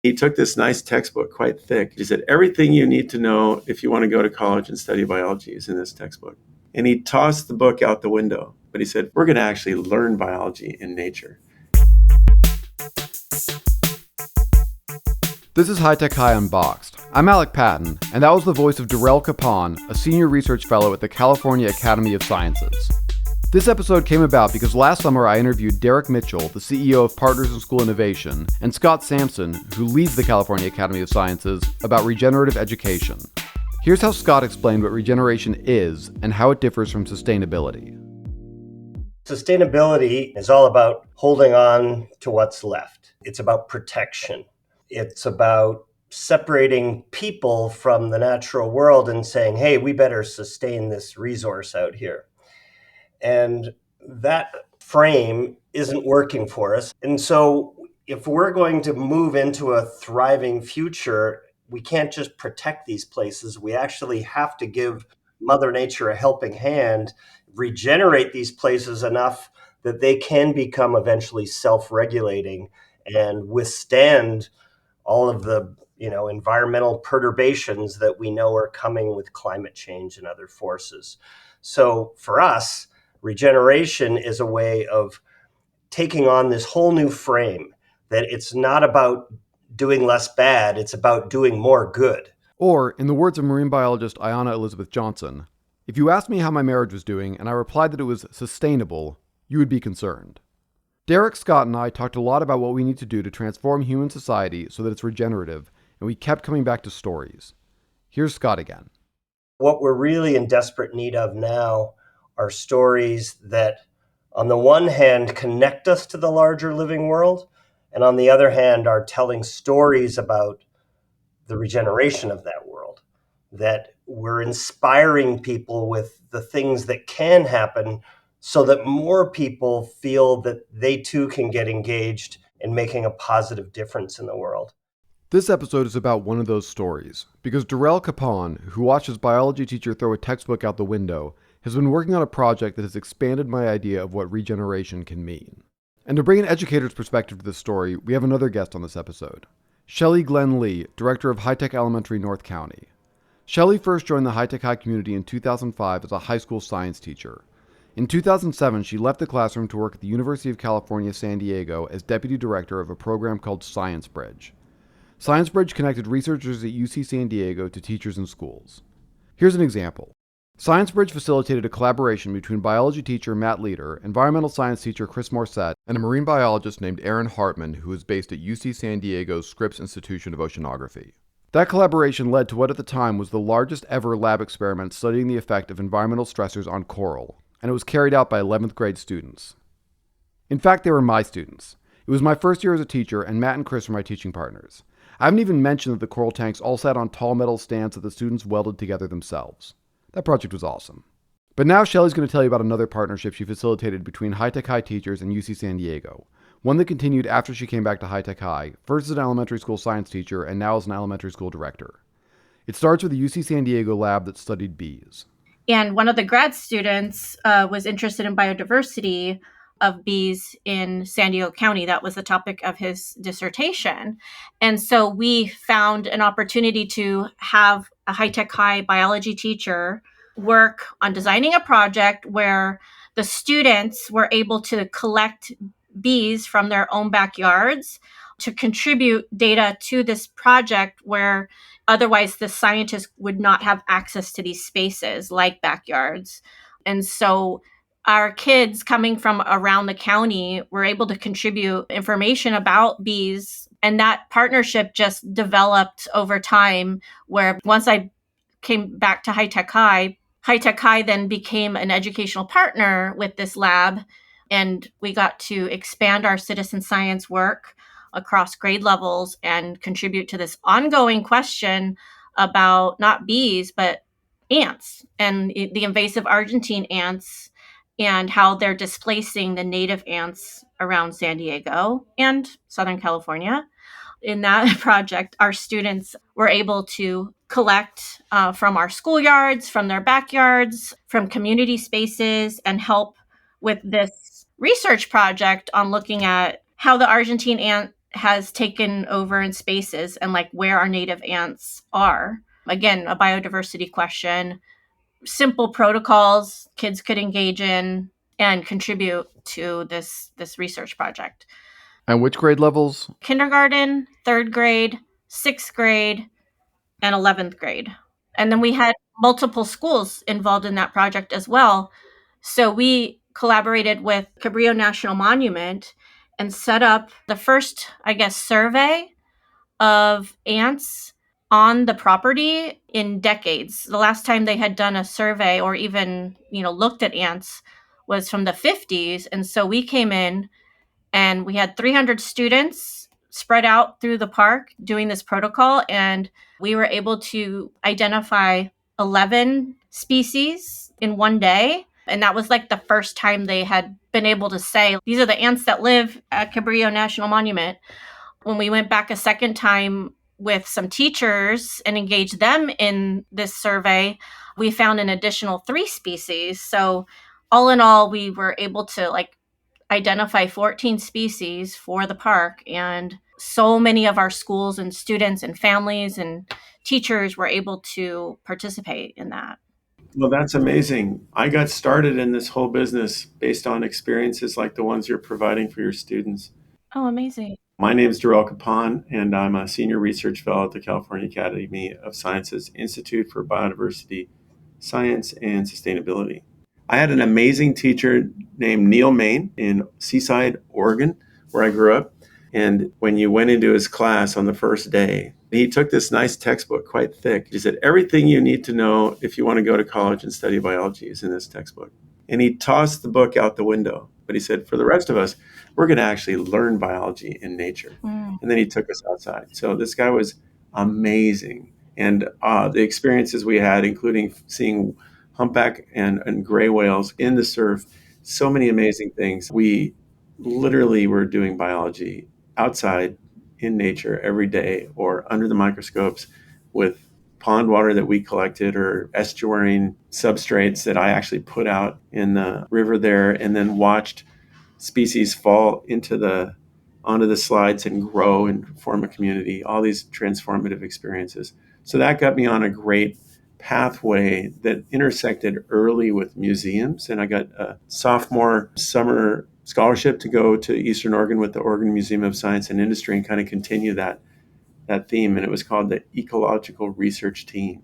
He took this nice textbook, quite thick. He said, everything you need to know if you want to go to college and study biology is in this textbook. And he tossed the book out the window. But he said, we're going to actually learn biology in nature. This is High-Tech High Unboxed. I'm Alec Patton, and that was the voice of Durrell Kapan, a senior research fellow at the California Academy of Sciences. This episode came about because last summer I interviewed Derek Mitchell, the CEO of Partners in School Innovation, and Scott Sampson, who leads the California Academy of Sciences, about regenerative education. Here's how Scott explained what regeneration is and how it differs from sustainability. Sustainability is all about holding on to what's left. It's about protection. It's about separating people from the natural world and saying, hey, we better sustain this resource out here. And that frame isn't working for us. And so if we're going to move into a thriving future, we can't just protect these places. We actually have to give Mother Nature a helping hand, regenerate these places enough that they can become eventually self-regulating and withstand all of the environmental perturbations that we know are coming with climate change and other forces. So for us, regeneration is a way of taking on this whole new frame, that it's not about doing less bad, it's about doing more good. Or, in the words of marine biologist Ayanna Elizabeth Johnson, if you asked me how my marriage was doing and I replied that it was sustainable, you would be concerned. Derek, Scott, and I talked a lot about what we need to do to transform human society so that it's regenerative, and we kept coming back to stories. Here's Scott again. What we're really in desperate need of now are stories that, on the one hand, connect us to the larger living world, and on the other hand, are telling stories about the regeneration of that world, that we're inspiring people with the things that can happen so that more people feel that they too can get engaged in making a positive difference in the world. This episode is about one of those stories, because Durrell Kapan, who watched his biology teacher throw a textbook out the window, has been working on a project that has expanded my idea of what regeneration can mean. And to bring an educator's perspective to this story, we have another guest on this episode. Shelley Glenn Lee, director of High-Tech Elementary North County. Shelley first joined the High-Tech High community in 2005 as a high school science teacher. In 2007, she left the classroom to work at the University of California, San Diego as deputy director of a program called Science Bridge. Science Bridge connected researchers at UC San Diego to teachers in schools. Here's an example. Science Bridge facilitated a collaboration between biology teacher Matt Leader, environmental science teacher Chris Morset, and a marine biologist named Aaron Hartman, who is based at UC San Diego's Scripps Institution of Oceanography. That collaboration led to what at the time was the largest ever lab experiment studying the effect of environmental stressors on coral, and it was carried out by 11th grade students. In fact, they were my students. It was my first year as a teacher, and Matt and Chris were my teaching partners. I haven't even mentioned that the coral tanks all sat on tall metal stands that the students welded together themselves. That project was awesome. But now Shelley's going to tell you about another partnership she facilitated between High-Tech High teachers and UC San Diego, one that continued after she came back to High-Tech High, first as an elementary school science teacher and now as an elementary school director. It starts with the UC San Diego lab that studied bees. And one of the grad students was interested in biodiversity of bees in San Diego County. That was the topic of his dissertation. And so we found an opportunity to have a High-Tech High biology teacher work on designing a project where the students were able to collect bees from their own backyards to contribute data to this project where otherwise the scientists would not have access to these spaces like backyards. And so our kids coming from around the county were able to contribute information about bees. And that partnership just developed over time, where once I came back to High-Tech High, High-Tech High then became an educational partner with this lab. And we got to expand our citizen science work across grade levels and contribute to this ongoing question about not bees, but ants and the invasive Argentine ants and how they're displacing the native ants around San Diego and Southern California. In that project, our students were able to collect from our schoolyards, from their backyards, from community spaces, and help with this research project on looking at how the Argentine ant has taken over in spaces and like where our native ants are. Again, a biodiversity question, simple protocols kids could engage in and contribute to this research project. And which grade levels? Kindergarten, 3rd grade, 6th grade, and 11th grade. And then we had multiple schools involved in that project as well. So we collaborated with Cabrillo National Monument and set up the first, I guess, survey of ants on the property in decades. The last time they had done a survey or even, looked at ants was from the 50s. And so we came in and we had 300 students spread out through the park doing this protocol, and we were able to identify 11 species in one day. And that was like the first time they had been able to say, these are the ants that live at Cabrillo National Monument. When we went back a second time with some teachers and engaged them in this survey, we found an additional 3 species. So all in all, we were able to identify 14 species for the park, and so many of our schools and students and families and teachers were able to participate in that. Well, that's amazing. I got started in this whole business based on experiences like the ones you're providing for your students. Oh, amazing. My name is Durrell Kapan, and I'm a senior research fellow at the California Academy of Sciences Institute for Biodiversity, Science, and Sustainability. I had an amazing teacher named Neal Maine in Seaside, Oregon, where I grew up. And when you went into his class on the first day, he took this nice textbook, quite thick. He said, everything you need to know if you want to go to college and study biology is in this textbook. And he tossed the book out the window. But he said, for the rest of us, we're going to actually learn biology in nature. And then he took us outside. So this guy was amazing. And the experiences we had, including seeing humpback and gray whales in the surf, so many amazing things. We literally were doing biology outside in nature every day or under the microscopes with pond water that we collected or estuarine substrates that I actually put out in the river there, and then watched species fall onto the slides and grow and form a community, all these transformative experiences. So that got me on a great pathway that intersected early with museums. And I got a sophomore summer scholarship to go to Eastern Oregon with the Oregon Museum of Science and Industry and kind of continue that theme. And it was called the Ecological Research Team.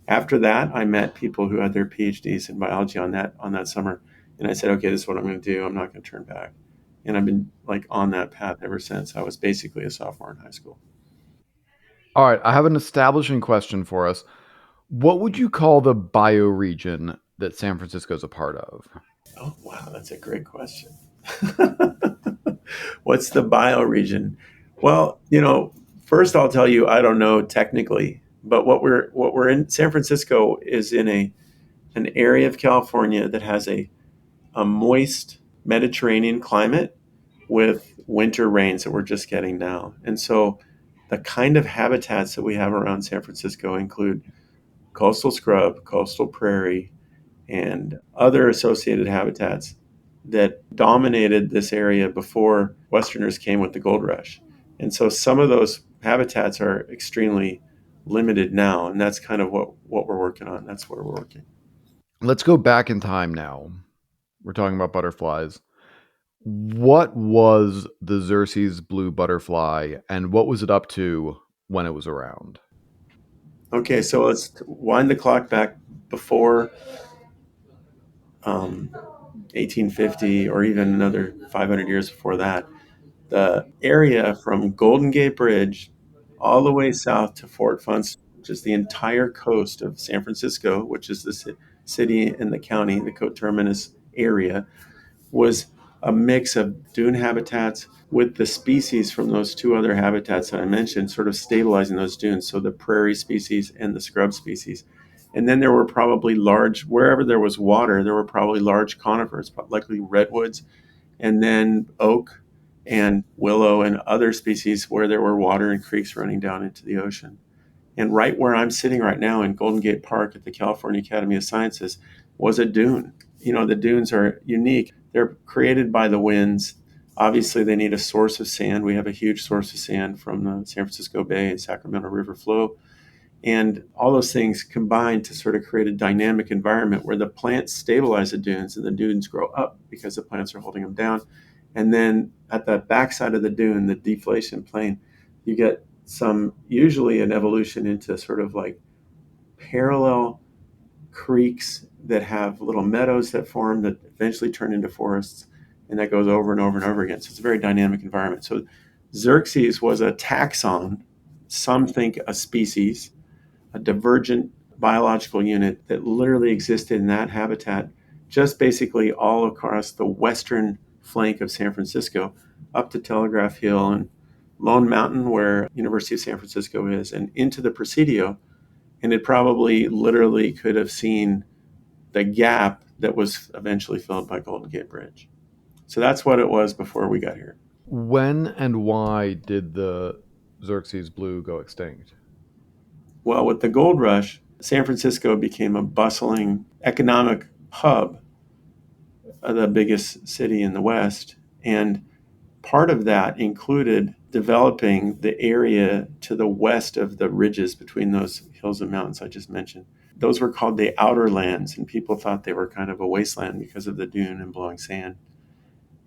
After that, I met people who had their PhDs in biology on that summer. And I said, okay, this is what I'm going to do. I'm not going to turn back. And I've been on that path ever since. I was basically a sophomore in high school. All right, I have an establishing question for us. What would you call the bioregion that San Francisco is a part of? Oh, wow, that's a great question. What's the bioregion? Well, first I'll tell you, I don't know technically, but what we're in San Francisco is in an area of California that has a moist Mediterranean climate with winter rains that we're just getting now. And so the kind of habitats that we have around San Francisco include coastal scrub, coastal prairie, and other associated habitats that dominated this area before Westerners came with the gold rush. And so some of those habitats are extremely limited now, and that's kind of what we're working on. That's where we're working. Let's go back in time now. We're talking about butterflies. What was the Xerces Blue butterfly, and what was it up to when it was around? Okay, so let's wind the clock back before 1850, or even another 500 years before that. The area from Golden Gate Bridge all the way south to Fort Funston, which is the entire coast of San Francisco, which is the city and the county, the coterminous area, was a mix of dune habitats with the species from those 2 other habitats that I mentioned, sort of stabilizing those dunes. So the prairie species and the scrub species. And then there were probably wherever there was water, there were probably large conifers, likely redwoods, and then oak and willow and other species where there were water and creeks running down into the ocean. And right where I'm sitting right now in Golden Gate Park at the California Academy of Sciences was a dune. The dunes are unique. They're created by the winds. Obviously, they need a source of sand. We have a huge source of sand from the San Francisco Bay and Sacramento River flow. And all those things combine to sort of create a dynamic environment where the plants stabilize the dunes and the dunes grow up because the plants are holding them down. And then at the backside of the dune, the deflation plain, you get usually an evolution into sort of like parallel creeks that have little meadows that form that eventually turn into forests. And that goes over and over and over again. So it's a very dynamic environment. So Xerces was a taxon, some think a species, a divergent biological unit that literally existed in that habitat just basically all across the western flank of San Francisco up to Telegraph Hill and Lone Mountain where University of San Francisco is and into the Presidio. And it probably literally could have seen the gap that was eventually filled by Golden Gate Bridge. So that's what it was before we got here. When and why did the Xerces Blue go extinct? Well, with the gold rush, San Francisco became a bustling economic hub, the biggest city in the West. And part of that included developing the area to the west of the ridges between those hills and mountains I just mentioned. Those were called the outer lands, and people thought they were kind of a wasteland because of the dune and blowing sand.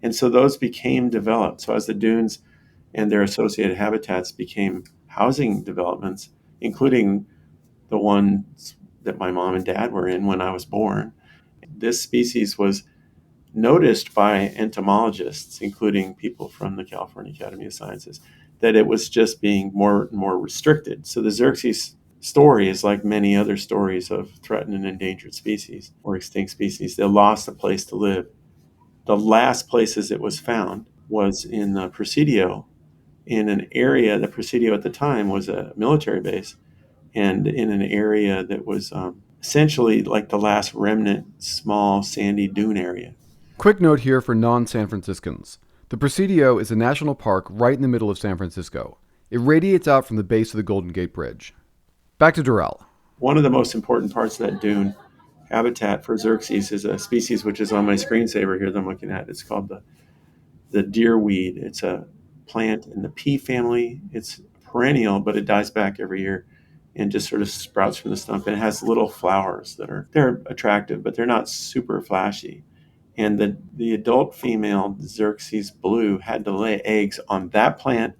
And so those became developed. So as the dunes and their associated habitats became housing developments, including the ones that my mom and dad were in when I was born, this species was noticed by entomologists, including people from the California Academy of Sciences, that it was just being more and more restricted. So the Xerces story is like many other stories of threatened and endangered species or extinct species. They lost a place to live. The last places it was found was in the Presidio, in an area, the Presidio at the time was a military base, and in an area that was essentially like the last remnant small sandy dune area. Quick note here for non-San Franciscans. The Presidio is a national park right in the middle of San Francisco. It radiates out from the base of the Golden Gate Bridge. Back to Durrell. One of the most important parts of that dune habitat for Xerces is a species which is on my screensaver here that I'm looking at. It's called the deerweed. It's a plant in the pea family. It's perennial, but it dies back every year and just sort of sprouts from the stump. And it has little flowers they're attractive, but they're not super flashy. And the adult female Xerces Blue had to lay eggs on that plant,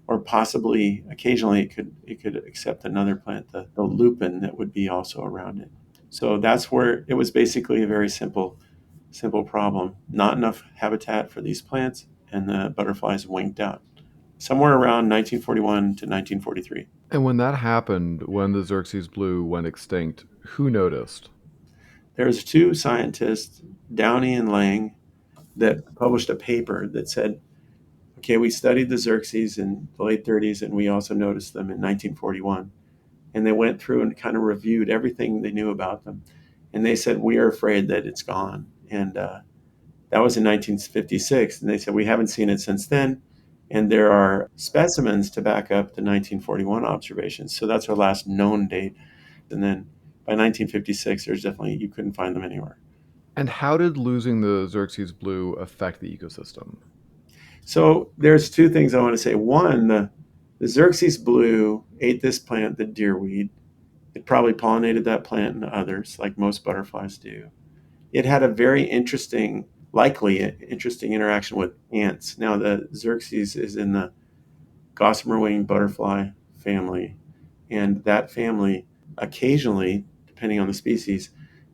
or possibly occasionally it could accept another plant, the lupin that would be also around it. So that's where it was basically a very simple problem. Not enough habitat for these plants, and the butterflies winked out. Somewhere around 1941 to 1943. And when that happened, when the Xerces Blue went extinct, who noticed? There's two scientists, Downey and Lang, that published a paper that said, okay, we studied the Xerces in the late 30s, and we also noticed them in 1941. And they went through and kind of reviewed everything they knew about them. And they said, we are afraid that it's gone. And that was in 1956. And they said, we haven't seen it since then. And there are specimens to back up the 1941 observations. So that's our last known date. And then by 1956, you couldn't find them anywhere. And how did losing the Xerces Blue affect the ecosystem? So there's two things I want to say. One, the Xerces Blue ate this plant, the deerweed. It probably pollinated that plant and others, like most butterflies do. It had a very interesting interaction with ants. Now, the Xerces is in the gossamer winged butterfly family, and that family occasionally, depending on the species,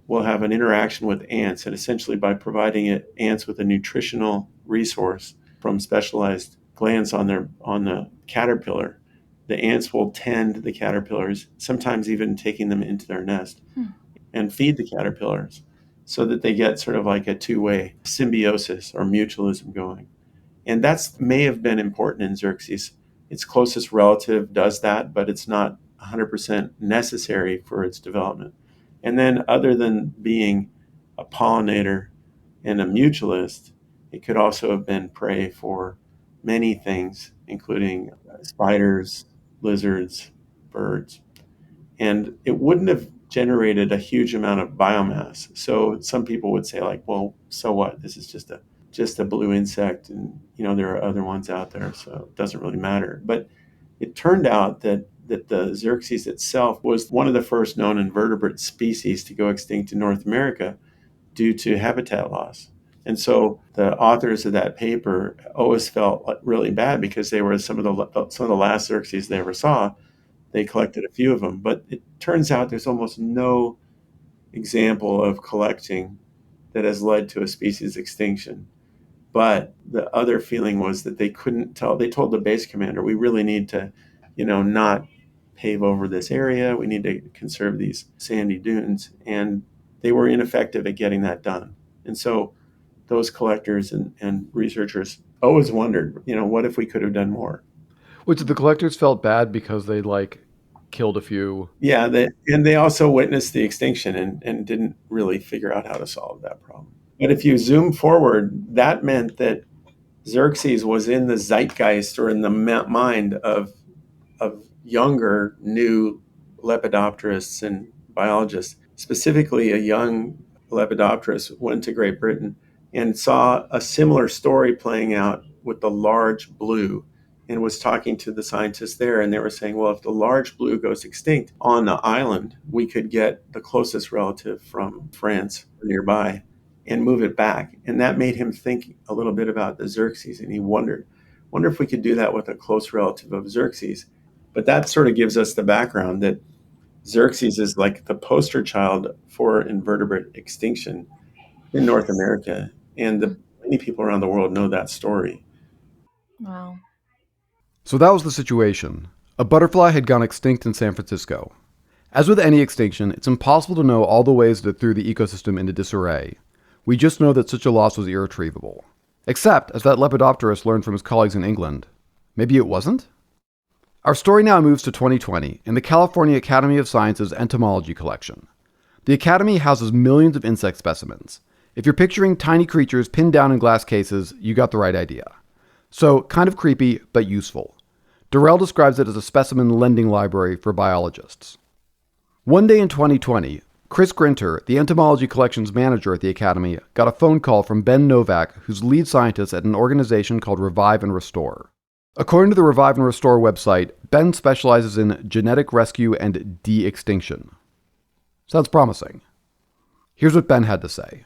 will have an interaction with ants, and essentially by providing ants with a nutritional resource from specialized glands on the caterpillar, the ants will tend the caterpillars, sometimes even taking them into their nest, and feed the caterpillars so that they get sort of like a two-way symbiosis or mutualism going. And that's may have been important in Xerces. Its closest relative does that, but it's not 100% necessary for its development. And then other than being a pollinator and a mutualist, it could also have been prey for many things, including spiders, lizards, birds. And it wouldn't have generated a huge amount of biomass. So some people would say like, well, so what? This is just a just a blue insect, and there are other ones out there, so it doesn't really matter. But it turned out that the Xerces itself was one of the first known invertebrate species to go extinct in North America due to habitat loss. And so the authors of that paper always felt really bad because they were some of the last Xerces they ever saw. They collected a few of them, but it turns out there's almost no example of collecting that has led to a species extinction. But the other feeling was that they couldn't tell. They told the base commander, we really need to, not pave over this area. We need to conserve these sandy dunes. And they were ineffective at getting that done. And so those collectors and researchers always wondered, what if we could have done more? Which the collectors felt bad because they killed a few. Yeah, and they also witnessed the extinction and didn't really figure out how to solve that problem. But if you zoom forward, that meant that Xerces was in the zeitgeist or in the mind of younger, new lepidopterists and biologists. Specifically, a young lepidopterist went to Great Britain and saw a similar story playing out with the large blue and was talking to the scientists there. And they were saying, well, if the large blue goes extinct on the island, we could get the closest relative from France or nearby and move it back. And that made him think a little bit about the Xerces. And he wonder if we could do that with a close relative of Xerces. But that sort of gives us the background that Xerces is like the poster child for invertebrate extinction in North America. And many people around the world know that story. Wow. So that was the situation. A butterfly had gone extinct in San Francisco. As with any extinction, it's impossible to know all the ways that it threw the ecosystem into disarray. We just know that such a loss was irretrievable. Except, as that lepidopterist learned from his colleagues in England, maybe it wasn't? Our story now moves to 2020 in the California Academy of Sciences Entomology Collection. The Academy houses millions of insect specimens. If you're picturing tiny creatures pinned down in glass cases, you got the right idea. So, kind of creepy, but useful. Durrell describes it as a specimen lending library for biologists. One day in 2020, Chris Grinter, the entomology collections manager at the Academy, got a phone call from Ben Novak, who's lead scientist at an organization called Revive and Restore. According to the Revive and Restore website, Ben specializes in genetic rescue and de-extinction. Sounds promising. Here's what Ben had to say.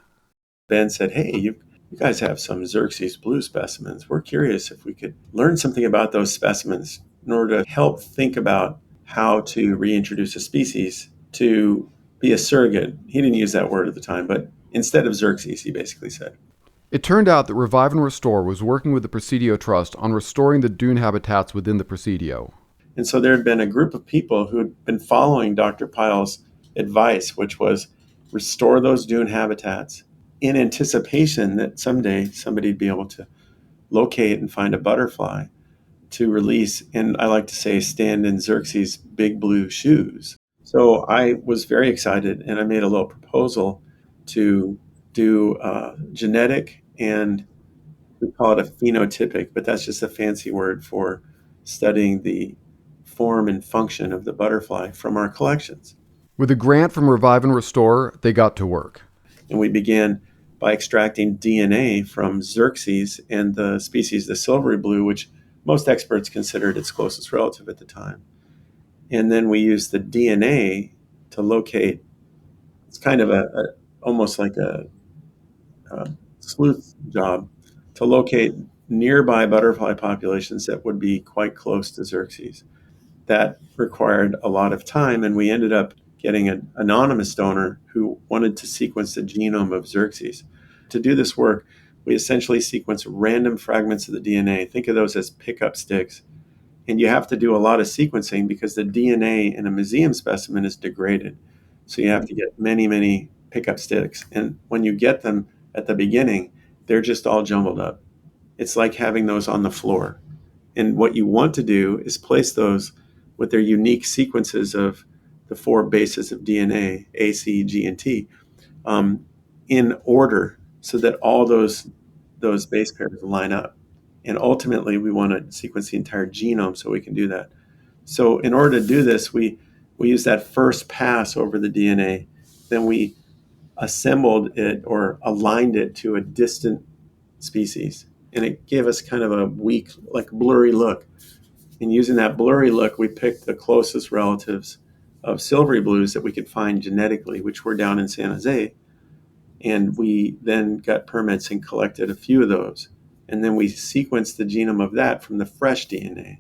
Ben said, hey, you guys have some Xerces Blue specimens. We're curious if we could learn something about those specimens in order to help think about how to reintroduce a species to be a surrogate. He didn't use that word at the time, but instead of Xerces, he basically said. It turned out that Revive and Restore was working with the Presidio Trust on restoring the dune habitats within the Presidio. And so there had been a group of people who had been following Dr. Pyle's advice, which was restore those dune habitats in anticipation that someday somebody would be able to locate and find a butterfly to release, and I like to say, stand in Xerces' big blue shoes. So I was very excited, and I made a little proposal to do genetic, and we call it a phenotypic, but that's just a fancy word for studying the form and function of the butterfly from our collections. With a grant from Revive and Restore, they got to work. And we began by extracting DNA from Xerces and the species, the Silvery Blue, which most experts considered its closest relative at the time. And then we used the DNA to locate, it's kind of almost like a sleuth job, to locate nearby butterfly populations that would be quite close to Xerces. That required a lot of time, and we ended up getting an anonymous donor who wanted to sequence the genome of Xerces. To do this work, we essentially sequence random fragments of the DNA. Think of those as pickup sticks. And you have to do a lot of sequencing because the DNA in a museum specimen is degraded. So you have to get many, many pickup sticks. And when you get them at the beginning, they're just all jumbled up. It's like having those on the floor. And what you want to do is place those with their unique sequences of the 4 bases of DNA, A, C, G, and T, in order so that all those base pairs line up. And ultimately, we want to sequence the entire genome so we can do that. So in order to do this, we use that first pass over the DNA. Then we assembled it or aligned it to a distant species. And it gave us kind of a weak, like blurry look. And using that blurry look, we picked the closest relatives of silvery blues that we could find genetically, which were down in San Jose. And we then got permits and collected a few of those. And then we sequenced the genome of that from the fresh DNA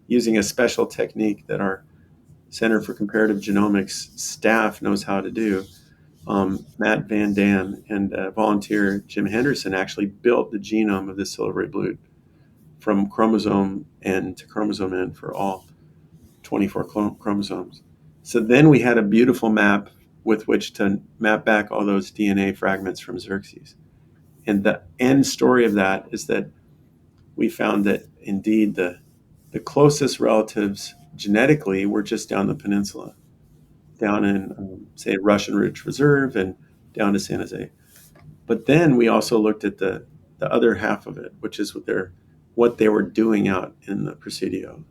using a special technique that our Center for Comparative Genomics staff knows how to do. Matt Van Dam and volunteer Jim Henderson actually built the genome of the silvery blue from chromosome N to chromosome N for all 24 chromosomes. So then we had a beautiful map with which to map back all those DNA fragments from Xerces. And the end story of that is that we found that indeed the closest relatives genetically were just down the peninsula, down in, say, Russian Ridge Reserve and down to San Jose. But then we also looked at the other half of it, which is what they were doing out in the Presidio.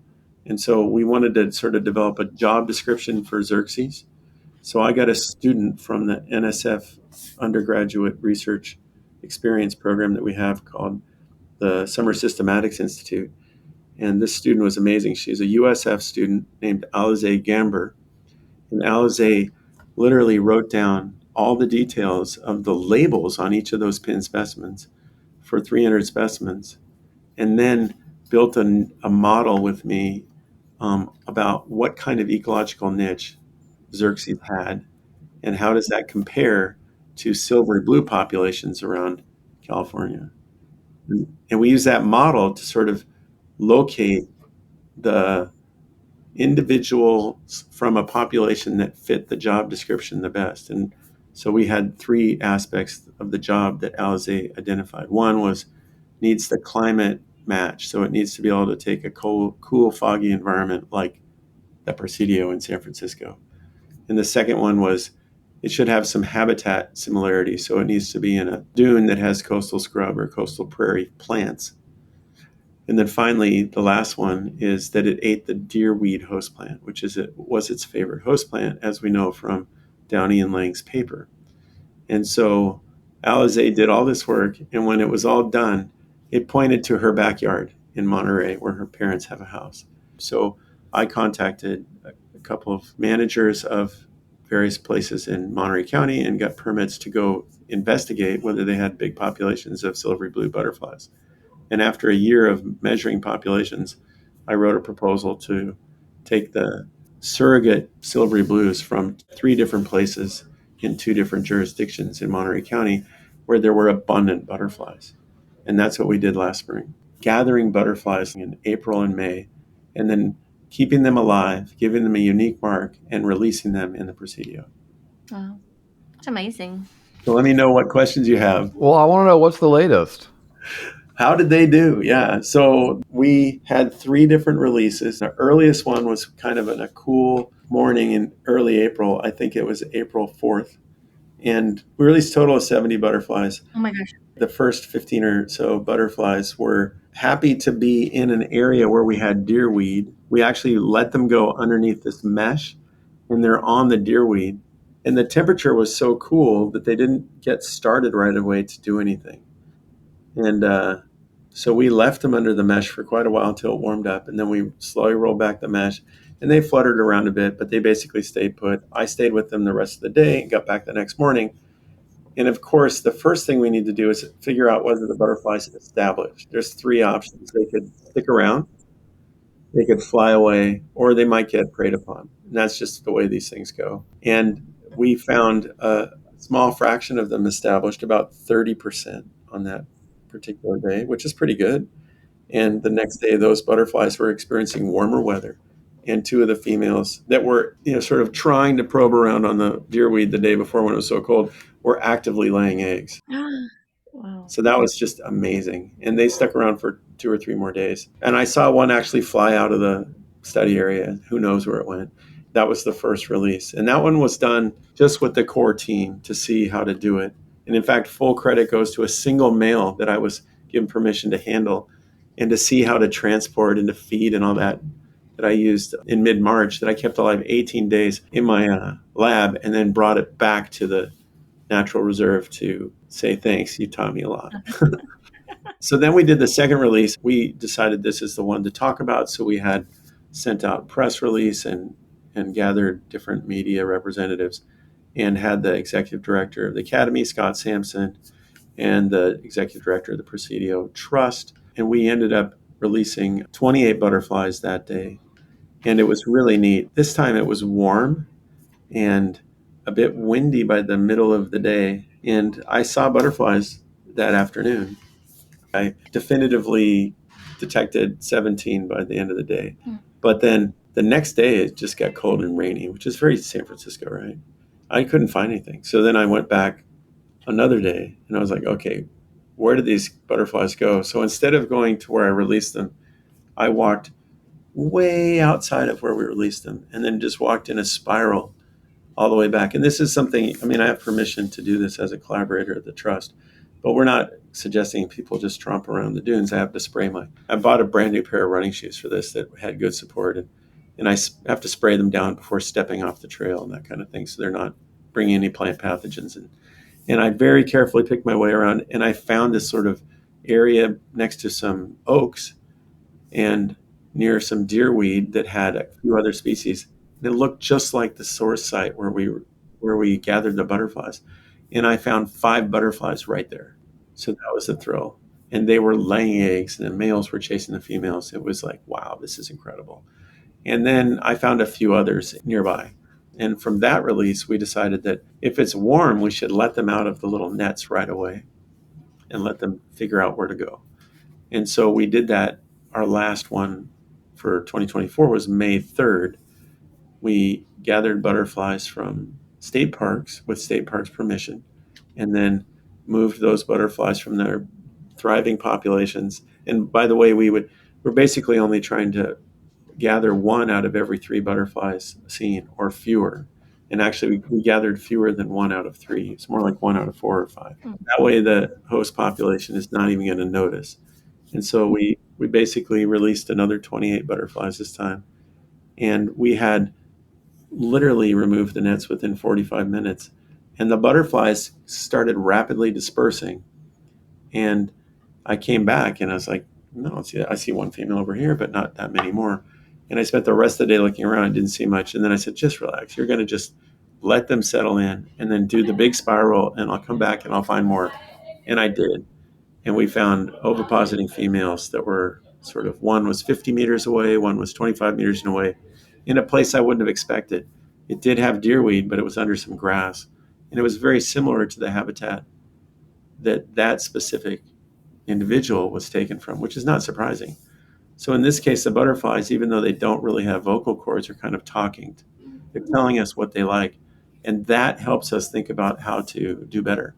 And so we wanted to sort of develop a job description for Xerces. So I got a student from the NSF undergraduate research experience program that we have called the Summer Systematics Institute. And this student was amazing. She's a USF student named Alize Gamber. And Alize literally wrote down all the details of the labels on each of those pin specimens for 300 specimens, and then built a model with me about what kind of ecological niche Xerces had and how does that compare to silvery blue populations around California. And we use that model to sort of locate the individuals from a population that fit the job description the best. And so we had three aspects of the job that Alize identified. One was needs the climate match. So it needs to be able to take a cool, foggy environment like the Presidio in San Francisco. And the second one was it should have some habitat similarity. So it needs to be in a dune that has coastal scrub or coastal prairie plants. And then finally, the last one is that it ate the deerweed host plant, which was its favorite host plant, as we know from Downey and Lang's paper. And so Alize did all this work, and when it was all done, it pointed to her backyard in Monterey, where her parents have a house. So I contacted a couple of managers of various places in Monterey County and got permits to go investigate whether they had big populations of silvery blue butterflies. And after a year of measuring populations, I wrote a proposal to take the surrogate silvery blues from 3 different places in 2 different jurisdictions in Monterey County where there were abundant butterflies. And that's what we did last spring, gathering butterflies in April and May, and then keeping them alive, giving them a unique mark, and releasing them in the Presidio. Wow, that's amazing. So let me know what questions you have. Well, I want to know what's the latest. How did they do? Yeah. So we had 3 different releases. The earliest one was kind of in a cool morning in early April. I think it was April 4th. And we released a total of 70 butterflies. Oh my gosh. The first 15 or so butterflies were happy to be in an area where we had deerweed. We actually let them go underneath this mesh, and they're on the deerweed. And the temperature was so cool that they didn't get started right away to do anything. And so we left them under the mesh for quite a while until it warmed up, and then we slowly rolled back the mesh, and they fluttered around a bit, but they basically stayed put. I stayed with them the rest of the day and got back the next morning. And of course, the first thing we need to do is figure out whether the butterflies established. There's 3 options. They could stick around, they could fly away, or they might get preyed upon. And that's just the way these things go. And we found a small fraction of them established, about 30% on that particular day, which is pretty good. And the next day, those butterflies were experiencing warmer weather. And 2 of the females that were, sort of trying to probe around on the deerweed the day before when it was so cold were actively laying eggs. Wow. So that was just amazing. And they stuck around for 2 or 3 more days. And I saw one actually fly out of the study area. Who knows where it went? That was the first release. And that one was done just with the core team to see how to do it. And in fact, full credit goes to a single male that I was given permission to handle and to see how to transport and to feed and all that I used in mid-March, that I kept alive 18 days in my lab and then brought it back to the natural reserve to say, thanks, you taught me a lot. So then we did the second release. We decided this is the one to talk about. So we had sent out press release and gathered different media representatives and had the executive director of the Academy, Scott Sampson, and the executive director of the Presidio Trust. And we ended up releasing 28 butterflies that day. And it was really neat. This time it was warm and a bit windy by the middle of the day. And I saw butterflies that afternoon. I definitively detected 17 by the end of the day. But then the next day it just got cold and rainy, which is very San Francisco, right? I couldn't find anything. So then I went back another day and I was like, okay, where did these butterflies go? So instead of going to where I released them, I walked way outside of where we released them and then just walked in a spiral all the way back. And this is something, I mean, I have permission to do this as a collaborator at the Trust, but we're not suggesting people just tromp around the dunes. I bought a brand new pair of running shoes for this that had good support. And I have to spray them down before stepping off the trail and that kind of thing. So they're not bringing any plant pathogens in. And I very carefully picked my way around and I found this sort of area next to some oaks and near some deerweed that had a few other species. And it looked just like the source site where we gathered the butterflies. And I found 5 butterflies right there. So that was a thrill. And they were laying eggs and the males were chasing the females. It was like, wow, this is incredible. And then I found a few others nearby. And from that release, we decided that if it's warm, we should let them out of the little nets right away and let them figure out where to go. And so we did that. Our last one for 2024 was May 3rd. We gathered butterflies from state parks with state parks permission, and then moved those butterflies from their thriving populations. And by the way, we're basically only trying to gather 1 out of every 3 butterflies seen or fewer. And actually, we gathered fewer than 1 out of 3. It's more like 1 out of 4 or 5. That way, the host population is not even going to notice. And so we basically released another 28 butterflies this time. And we had literally removed the nets within 45 minutes. And the butterflies started rapidly dispersing. And I came back and I was like, no, I see 1 female over here, but not that many more. And I spent the rest of the day looking around. I didn't see much. And then I said, just relax. You're going to just let them settle in and then do the big spiral. And I'll come back and I'll find more. And I did. And we found ovipositing females that were sort of, one was 50 meters away, one was 25 meters away, in a place I wouldn't have expected. It did have deerweed, but it was under some grass. And it was very similar to the habitat that specific individual was taken from, which is not surprising. So in this case, the butterflies, even though they don't really have vocal cords, are kind of talking. They're telling us what they like. And that helps us think about how to do better.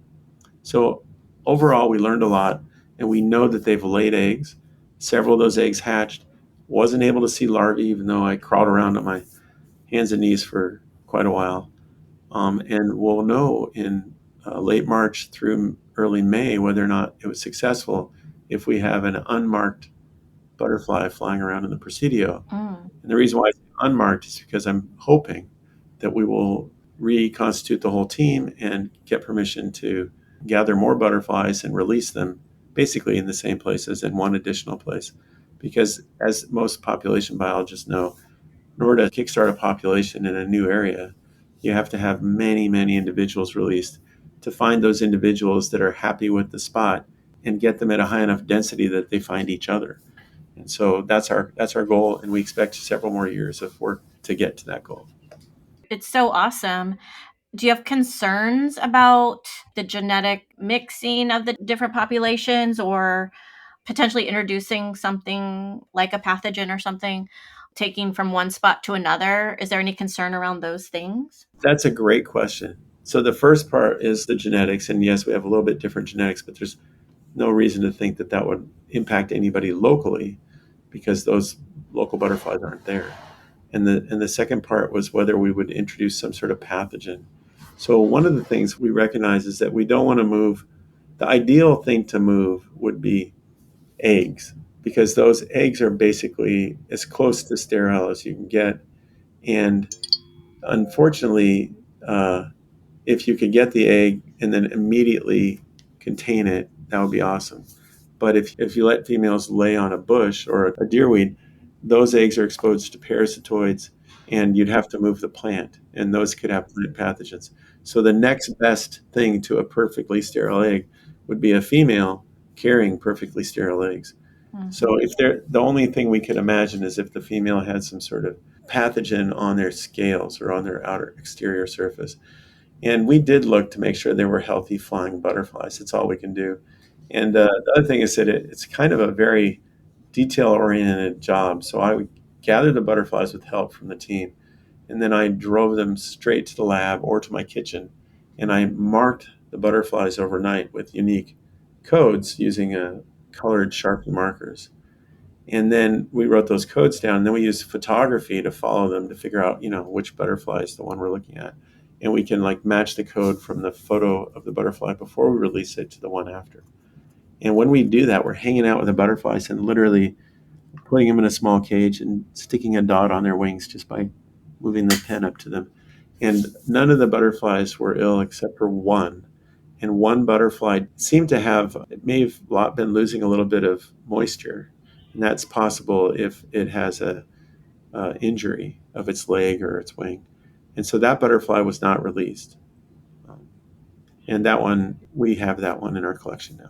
So overall, we learned a lot, and we know that they've laid eggs. Several of those eggs hatched. Wasn't able to see larvae, even though I crawled around on my hands and knees for quite a while. And we'll know in late March through early May whether or not it was successful if we have an unmarked butterfly flying around in the Presidio. And the reason why it's unmarked is because I'm hoping that we will reconstitute the whole team and get permission to gather more butterflies and release them basically in the same places and 1 additional place. Because as most population biologists know, in order to kickstart a population in a new area, you have to have many, many individuals released to find those individuals that are happy with the spot and get them at a high enough density that they find each other. And so that's our goal, and we expect several more years of work to get to that goal. It's so awesome. Do you have concerns about the genetic mixing of the different populations or potentially introducing something like a pathogen or something, taking from one spot to another? Is there any concern around those things? That's a great question. So the first part is the genetics. And yes, we have a little bit different genetics, but there's no reason to think that that would impact anybody locally because those local butterflies aren't there. And the second part was whether we would introduce some sort of pathogen. So one of the things we recognize is that we don't want to move. The ideal thing to move would be eggs, because those eggs are basically as close to sterile as you can get. And unfortunately, if you could get the egg and then immediately contain it, that would be awesome. But if you let females lay on a bush or a deerweed, those eggs are exposed to parasitoids, and you'd have to move the plant, and those could have plant pathogens. So the next best thing to a perfectly sterile egg would be a female carrying perfectly sterile eggs. So if the only thing we could imagine is if the female had some sort of pathogen on their scales or on their outer exterior surface. And we did look to make sure they were healthy flying butterflies. That's all we can do. And the other thing is that it's kind of a very detail-oriented job. So I would gather the butterflies with help from the team, and then I drove them straight to the lab or to my kitchen, and I marked the butterflies overnight with unique codes using colored Sharpie markers. And then we wrote those codes down, and then we used photography to follow them to figure out, which butterfly is the one we're looking at. And we can match the code from the photo of the butterfly before we release it to the one after. And when we do that, we're hanging out with the butterflies and literally putting them in a small cage and sticking a dot on their wings just by moving the pen up to them. And none of the butterflies were ill except for one. And one butterfly seemed to it may have been losing a little bit of moisture. And that's possible if it has a injury of its leg or its wing. And so that butterfly was not released. And that one, we have that one in our collection now.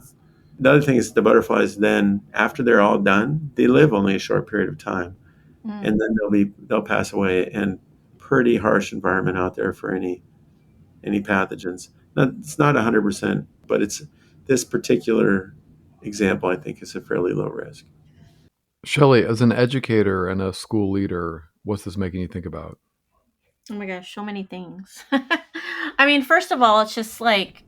The other thing is the butterflies then, after they're all done, they live only a short period of time. And then they'll pass away, and pretty harsh environment out there for any pathogens. It's not 100%, but this particular example, I think, is a fairly low risk. Shelley, as an educator and a school leader, what's this making you think about? Oh my gosh, so many things. I mean, first of all, it's just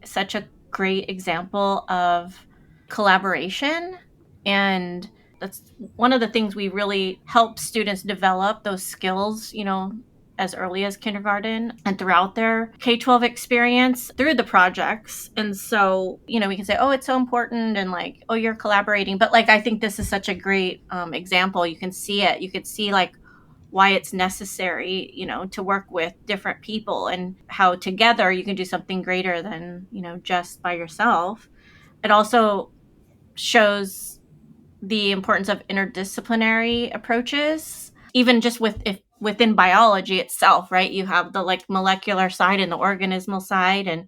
such a great example of collaboration. And that's one of the things we really help students develop those skills, as early as kindergarten and throughout their K-12 experience through the projects. And so, we can say, oh, it's so important and oh, you're collaborating. But I think this is such a great example. You can see it. You could see why it's necessary, to work with different people and how together you can do something greater than, just by yourself. It also shows the importance of interdisciplinary approaches, even just within biology itself, right? You have the molecular side and the organismal side and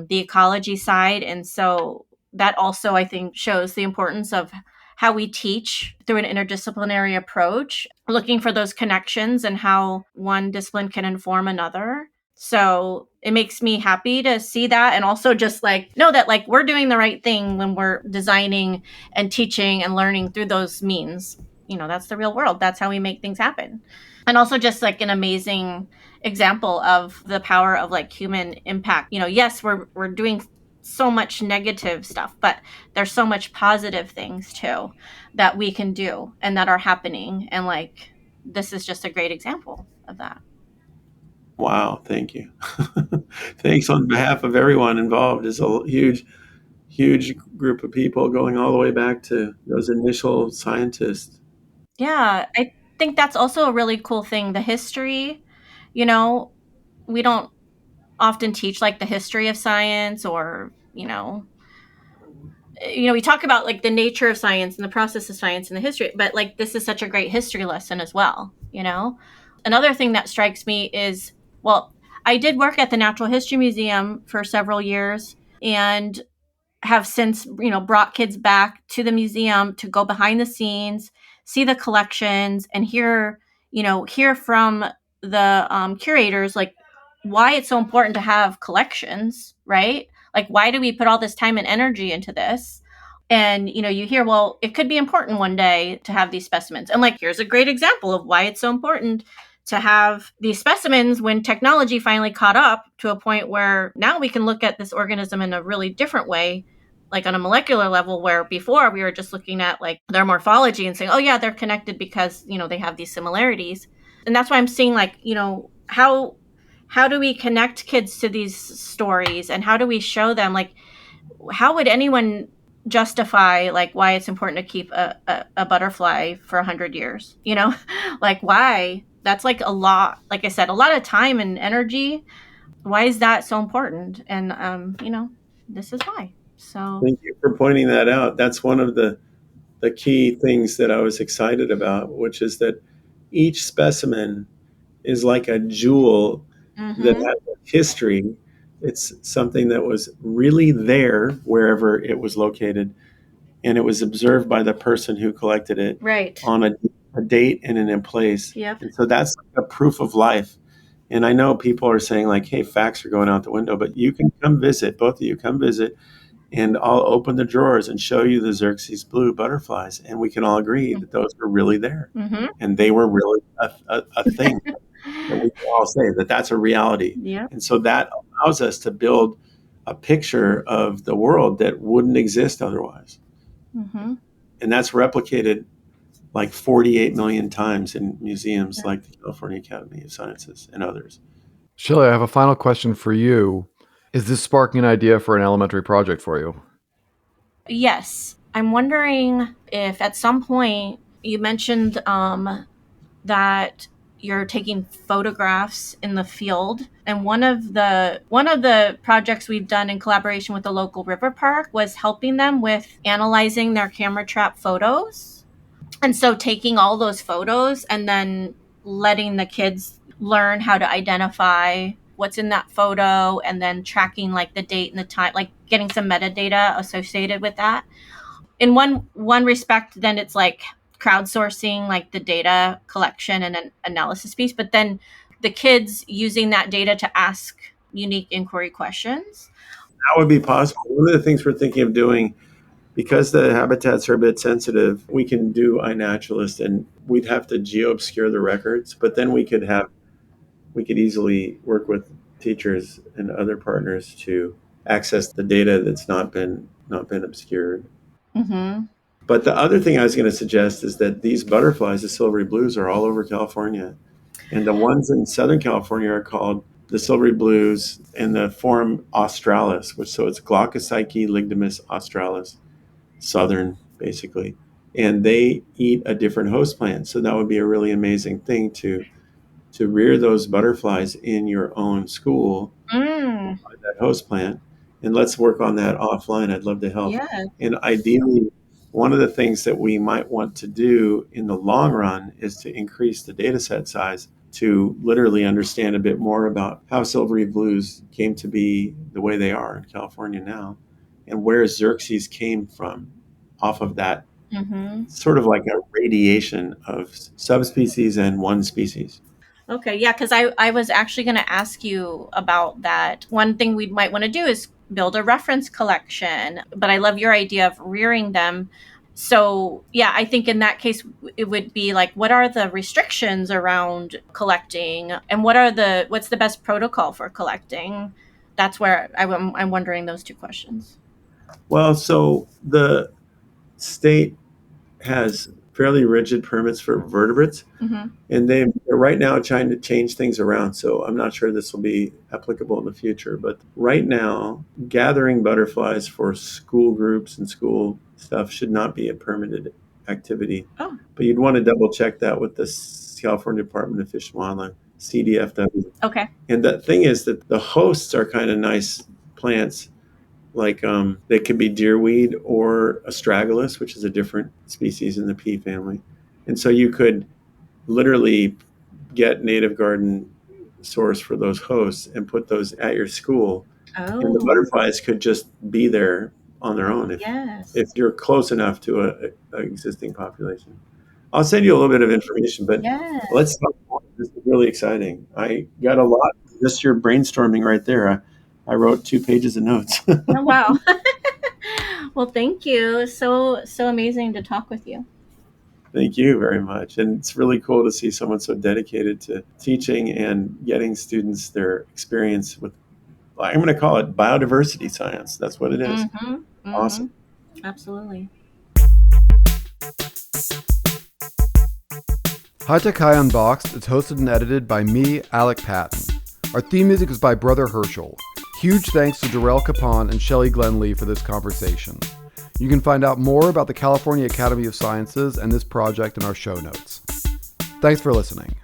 the ecology side. And so that also, I think, shows the importance of how we teach through an interdisciplinary approach, looking for those connections and how one discipline can inform another. So it makes me happy to see that, and also just know that we're doing the right thing when we're designing and teaching and learning through those means. That's the real world. That's how we make things happen. And also just an amazing example of the power of human impact. Yes, we're doing so much negative stuff, but there's so much positive things too that we can do and that are happening. And this is just a great example of that. Wow, thank you. Thanks on behalf of everyone involved. It's a huge group of people going all the way back to those initial scientists. Yeah, I think that's also a really cool thing. The history, we don't often teach the history of science, or we talk about the nature of science and the process of science and the history, but this is such a great history lesson as well. Another thing that strikes me is, well, I did work at the Natural History Museum for several years and have since, brought kids back to the museum to go behind the scenes, see the collections, and hear from the curators, why it's so important to have collections, right? Why do we put all this time and energy into this? And, you hear, well, it could be important one day to have these specimens. And here's a great example of why it's so important to have these specimens when technology finally caught up to a point where now we can look at this organism in a really different way, on a molecular level, where before we were just looking at their morphology and saying, oh yeah, they're connected because, they have these similarities. And that's why I'm seeing how do we connect kids to these stories, and how do we show them, how would anyone justify why it's important to keep a butterfly for 100 years, why? That's a lot, like I said, a lot of time and energy. Why is that so important? And this is why. So Thank you for pointing that out. That's one of the key things that I was excited about, which is that each specimen is like a jewel that mhm. has a history. It's something that was really there wherever it was located, and it was observed by the person who collected it Right. on a date and in a place. Yep. And so that's like a proof of life. And I know people are saying like, hey, facts are going out the window, but you can come visit, both of you come visit, and I'll open the drawers and show you the Xerces Blue butterflies. And we can all agree that those were really there. Mhm. And they were really a thing that we can all say that that's a reality. Yeah. And so that allows us to build a picture of the world that wouldn't exist otherwise. Mhm. And that's replicated like 48 million times in museums like the California Academy of Sciences and others. Shelley, I have a final question for you. Is this sparking an idea for an elementary project for you? Yes. I'm wondering if at some point you mentioned that you're taking photographs in the field, and one of the projects we've done in collaboration with the local river park was helping them with analyzing their camera trap photos. And so taking all those photos and then letting the kids learn how to identify what's in that photo, and then tracking like the date and the time, like getting some metadata associated with that. In one respect, then it's like crowdsourcing like the data collection and an analysis piece, but then the kids using that data to ask unique inquiry questions. That would be possible. One of the things we're thinking of doing, because the habitats are a bit sensitive, we can do iNaturalist, and we'd have to geo-obscure the records, but then we could easily work with teachers and other partners to access the data that's not been obscured. Mm-hmm. But the other thing I was going to suggest is that these butterflies, the silvery blues, are all over California. And the ones in Southern California are called the silvery blues in the form australis, so it's Glaucopsyche ligdamus australis, southern, basically. And they eat a different host plant. So that would be a really amazing thing to rear those butterflies in your own school, Mm. that host plant. And let's work on that offline. I'd love to help. Yeah. And ideally, one of the things that we might want to do in the long run is to increase the data set size to literally understand a bit more about how silvery blues came to be the way they are in California now, and where Xerces came from off of that Mm-hmm. sort of like a radiation of subspecies and one species. Okay, yeah, because I was actually going to ask you about that. One thing we might want to do is build a reference collection, but I love your idea of rearing them. So, yeah, I think in that case, it would be like, what are the restrictions around collecting, and what's the best protocol for collecting? That's where I'm wondering those two questions. Well, so the state has fairly rigid permits for vertebrates, Mm-hmm. and they're right now trying to change things around. So I'm not sure this will be applicable in the future, but right now, gathering butterflies for school groups and school stuff should not be a permitted activity. Oh, But you'd want to double check that with the California Department of Fish and Wildlife, CDFW. okay. And the thing is that the hosts are kind of nice plants. Like they could be deerweed or astragalus, which is a different species in the pea family. And so you could literally get native garden source for those hosts and put those at your school. And the Oh, butterflies could just be there on their own yes. if you're close enough to a existing population. I'll send you a little bit of information, but Yes. let's talk more. This is really exciting. I got a lot. Just your brainstorming right there. I wrote 2 pages of notes. Oh, wow. Well, thank you. So amazing to talk with you. Thank you very much. And it's really cool to see someone so dedicated to teaching and getting students their experience with, I'm going to call it biodiversity science. That's what it is. Mm-hmm. Mm-hmm. Awesome. Absolutely. High Tech High Unboxed is hosted and edited by me, Alec Patton. Our theme music is by Brother Herschel. Huge thanks to Durrell Kapan and Shelley Glenn Lee for this conversation. You can find out more about the California Academy of Sciences and this project in our show notes. Thanks for listening.